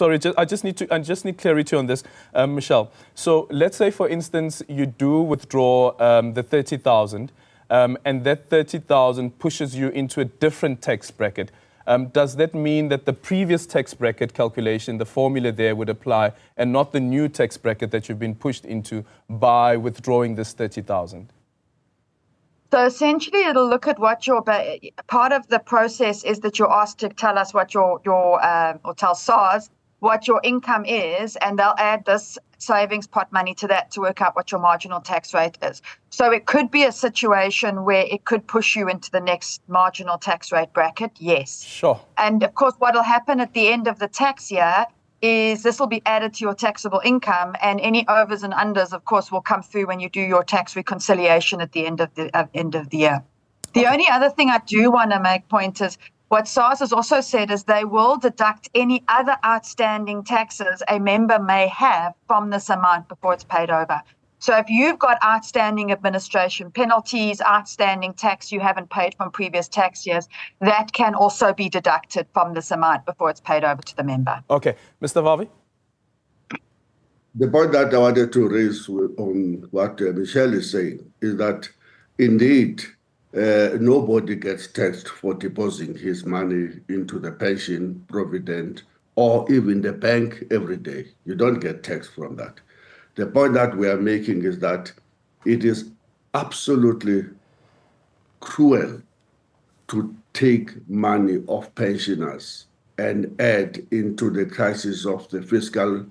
Sorry, I just need clarity on this, Michelle. So let's say, for instance, you do withdraw the 30,000, and that 30,000 pushes you into a different tax bracket. Does that mean that the previous tax bracket calculation, the formula there, would apply, and not the new tax bracket that you've been pushed into by withdrawing this 30,000? So essentially, it'll look at what your part of the process is that you're asked to tell us what or tell SARS what your income is, and they'll add this savings pot money to that to work out what your marginal tax rate is. So it could be a situation where it could push you into the next marginal tax rate bracket, yes. Sure. And of course, what will happen at the end of the tax year is this will be added to your taxable income, and any overs and unders, of course, will come through when you do your tax reconciliation at the end of the year. The only other thing I do want to make point is what SARS has also said is they will deduct any other outstanding taxes a member may have from this amount before it's paid over. So if you've got outstanding administration penalties, outstanding tax you haven't paid from previous tax years, that can also be deducted from this amount before it's paid over to the member. Okay. Mr. Vavi? The point that I wanted to raise on what Michelle is saying is that indeed nobody gets taxed for depositing his money into the pension, provident, or even the bank every day. You don't get taxed from that. The point that we are making is that it is absolutely cruel to take money of pensioners and add into the crisis of the fiscal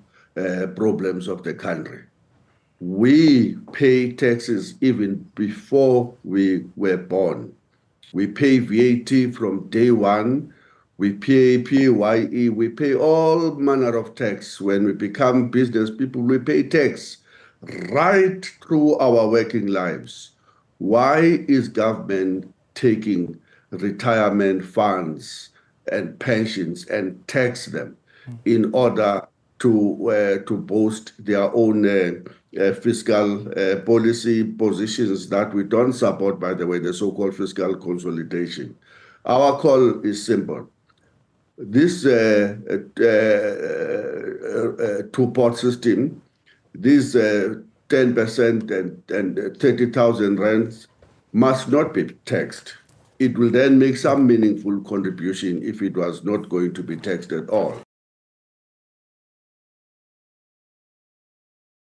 problems of the country. We pay taxes even before we were born. We pay VAT from day one. We pay PAYE. We pay all manner of tax. When we become business people, we pay tax right through our working lives. Why is government taking retirement funds and pensions and tax them in order to boost their own fiscal policy positions that we don't support, by the way, the so-called fiscal consolidation? Our call is simple. This two-pot system, this 10% and 30,000 rands must not be taxed. It will then make some meaningful contribution if it was not going to be taxed at all.